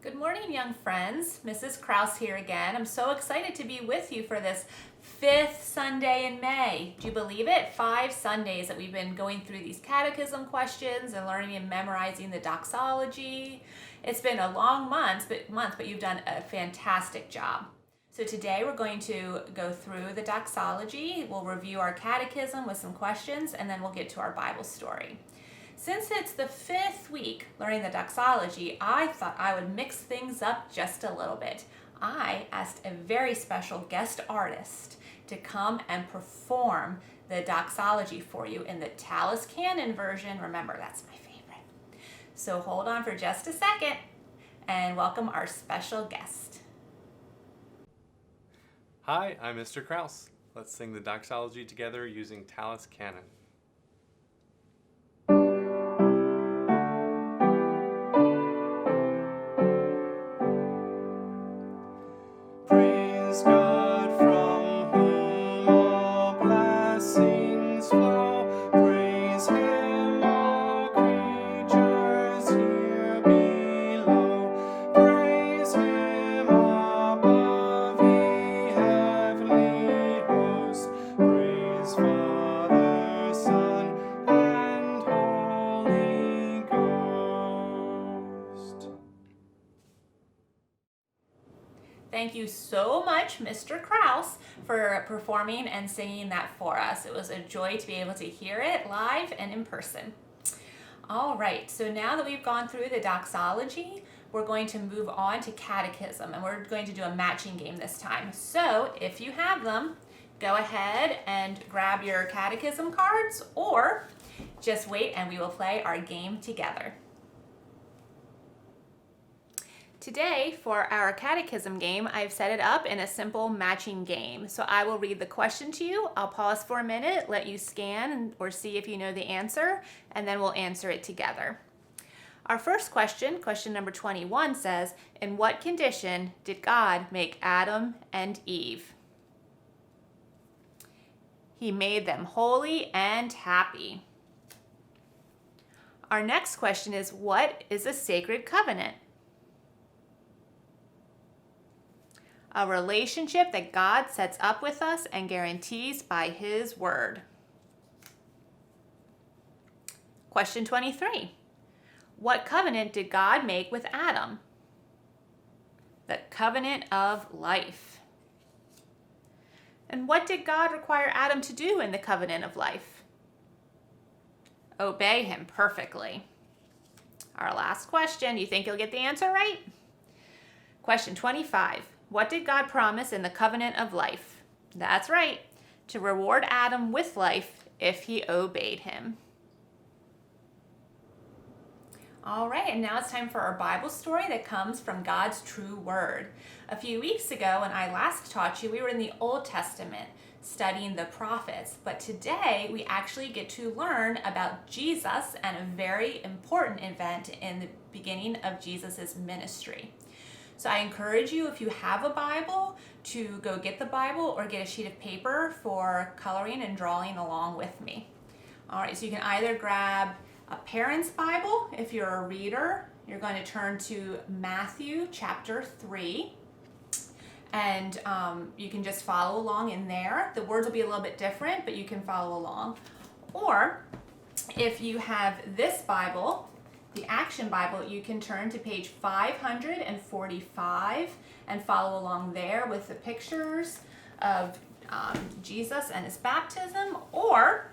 Good morning, young friends. Mrs. Kraus here again. I'm so excited to be with you for this fifth Sunday in May. Do you believe it? 5 Sundays that we've been going through these catechism questions and learning and memorizing the doxology. It's been a long month, but you've done a fantastic job. So today we're going to go through the doxology. We'll review our catechism with some questions, and then we'll get to our Bible story. Since it's the 5th week learning the doxology, I thought I would mix things up just a little bit. I asked a very special guest artist to come and perform the doxology for you in the Tallis Canon version. Remember, that's my favorite. So hold on for just a second and welcome our special guest. Hi, I'm Mr. Kraus. Let's sing the doxology together using Tallis Canon. Praise God from whom all blessings flow. Praise Him, all creatures here below. Praise Him above, ye heavenly host. Praise Father, Son, and Holy Ghost. Thank you so much, Mr. Kraus, for performing and singing that for us. It was a joy to be able to hear it live and in person. All right, so now that we've gone through the doxology, we're going to move on to catechism, and we're going to do a matching game this time. So if you have them, go ahead and grab your catechism cards, or just wait and we will play our game together. Today, for our catechism game, I've set it up in a simple matching game. So I will read the question to you. I'll pause for a minute, let you scan or see if you know the answer, and then we'll answer it together. Our first question, question number 21, says, in what condition did God make Adam and Eve? He made them holy and happy. Our next question is, what is a sacred covenant? A relationship that God sets up with us and guarantees by His word. Question 23. What covenant did God make with Adam? The covenant of life. And what did God require Adam to do in the covenant of life? Obey Him perfectly. Our last question. You think you'll get the answer right? Question 25. What did God promise in the covenant of life? That's right, to reward Adam with life if he obeyed Him. All right, and now it's time for our Bible story that comes from God's true word. A few weeks ago, when I last taught you, we were in the Old Testament studying the prophets, but today we actually get to learn about Jesus and a very important event in the beginning of Jesus's ministry. So I encourage you, if you have a Bible, to go get the Bible or get a sheet of paper for coloring and drawing along with me. All right, so you can either grab a parent's Bible. If you're a reader, you're going to turn to Matthew chapter 3. And you can just follow along in there. The words will be a little bit different, but you can follow along. Or if you have this Bible, the Action Bible, you can turn to page 545 and follow along there with the pictures of Jesus and His baptism, or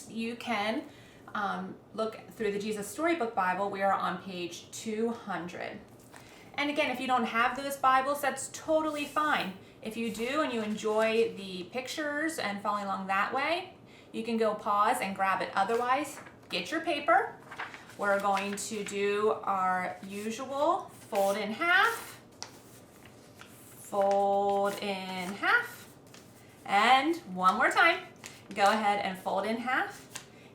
you can look through the Jesus Storybook Bible. We are on page 200. And again, if you don't have those Bibles, that's totally fine. If you do and you enjoy the pictures and following along that way, you can go pause and grab it. Otherwise, get your paper. We're going to do our usual fold in half, and one more time. Go ahead and fold in half.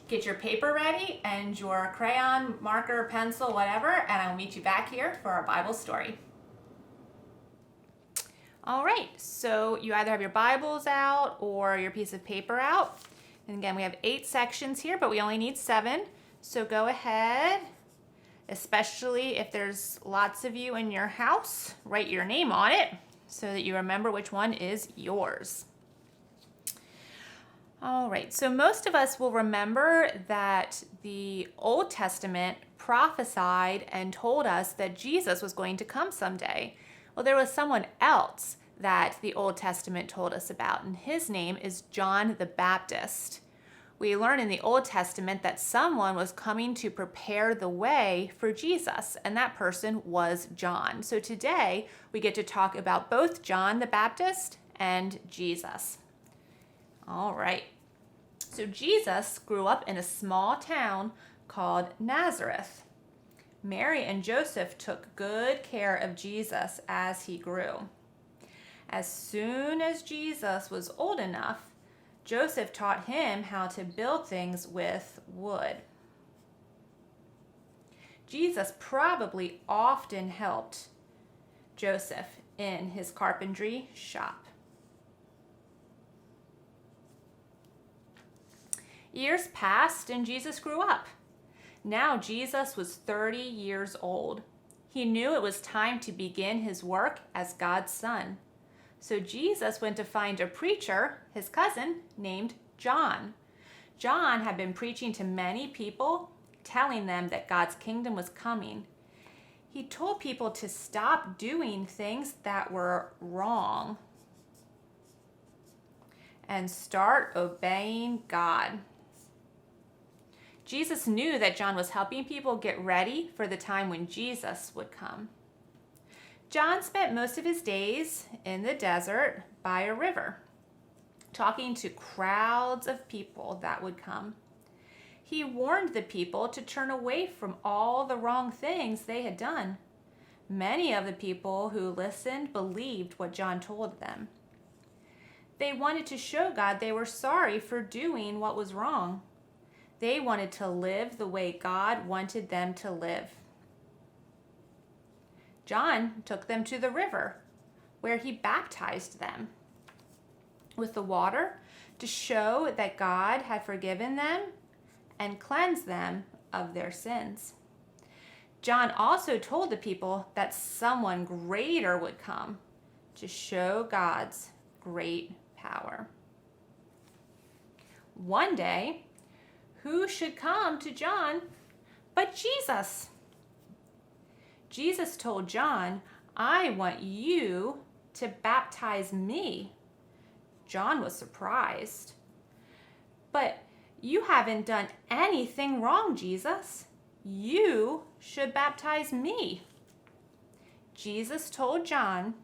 Get your paper ready and your crayon, marker, pencil, whatever, and I will meet you back here for our Bible story. All right, so you either have your Bibles out or your piece of paper out. And again, we have 8 sections here, but we only need 7. So go ahead especially if there's lots of you in your house. Write your name on it so that you remember which one is yours. All right, so most of us will remember that the Old Testament prophesied and told us that Jesus was going to come someday. Well, there was someone else that the Old Testament told us about, and his name is John the Baptist. We learn in the Old Testament that someone was coming to prepare the way for Jesus, and that person was John. So today we get to talk about both John the Baptist and Jesus. All right. So Jesus grew up in a small town called Nazareth. Mary and Joseph took good care of Jesus as he grew. As soon as Jesus was old enough, Joseph taught him how to build things with wood. Jesus probably often helped Joseph in his carpentry shop. Years passed and Jesus grew up. Now Jesus was 30 years old. He knew it was time to begin his work as God's son. So Jesus went to find a preacher, his cousin, named John. John had been preaching to many people, telling them that God's kingdom was coming. He told people to stop doing things that were wrong and start obeying God. Jesus knew that John was helping people get ready for the time when Jesus would come. John spent most of his days in the desert by a river, talking to crowds of people that would come. He warned the people to turn away from all the wrong things they had done. Many of the people who listened believed what John told them. They wanted to show God they were sorry for doing what was wrong. They wanted to live the way God wanted them to live. John took them to the river, where he baptized them with the water to show that God had forgiven them and cleansed them of their sins. John also told the people that someone greater would come to show God's great power. One day, who should come to John but Jesus? Jesus told John, "I want you to baptize me." John was surprised. "But you haven't done anything wrong, Jesus. You should baptize me." Jesus told John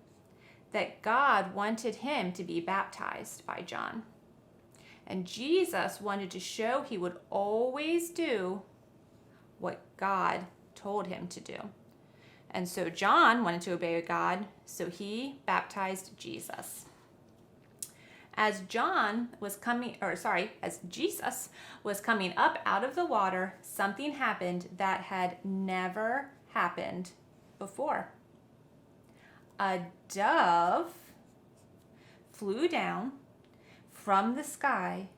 that God wanted him to be baptized by John. And Jesus wanted to show he would always do what God told him to do. And so John wanted to obey God, so he baptized Jesus. As Jesus was coming up out of the water, something happened that had never happened before. A dove flew down from the sky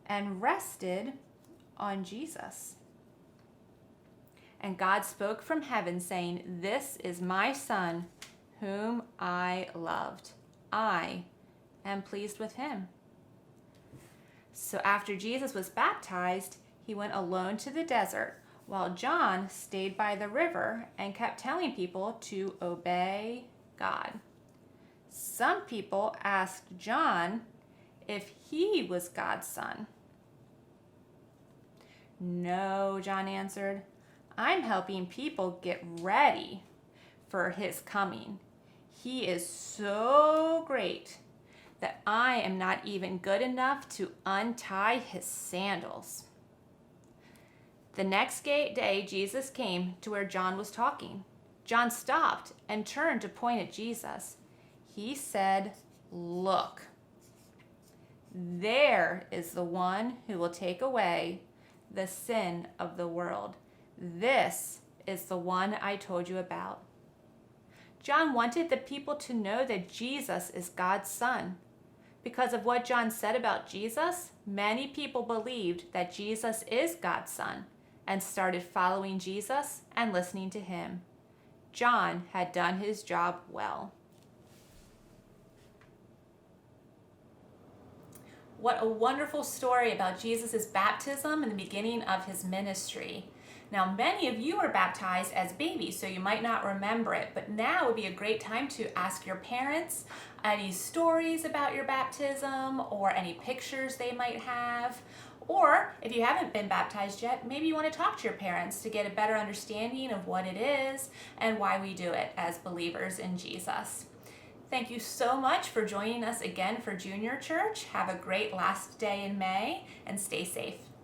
and rested on Jesus. And God spoke from heaven, saying, "This is my Son, whom I loved. I am pleased with him." So after Jesus was baptized, he went alone to the desert, while John stayed by the river and kept telling people to obey God. Some people asked John if he was God's son. "No," John answered. "I'm helping people get ready for his coming. He is so great that I am not even good enough to untie his sandals." The next day, Jesus came to where John was talking. John stopped and turned to point at Jesus. He said, "Look, there is the one who will take away the sin of the world. This is the one I told you about." John wanted the people to know that Jesus is God's son. Because of what John said about Jesus, many people believed that Jesus is God's son. and started following Jesus and listening to him. John had done his job well. What a wonderful story about Jesus' baptism and the beginning of his ministry. Now, many of you were baptized as babies, so you might not remember it, but now would be a great time to ask your parents any stories about your baptism or any pictures they might have. Or if you haven't been baptized yet, maybe you want to talk to your parents to get a better understanding of what it is and why we do it as believers in Jesus. Thank you so much for joining us again for Junior Church. Have a great last day in May and stay safe.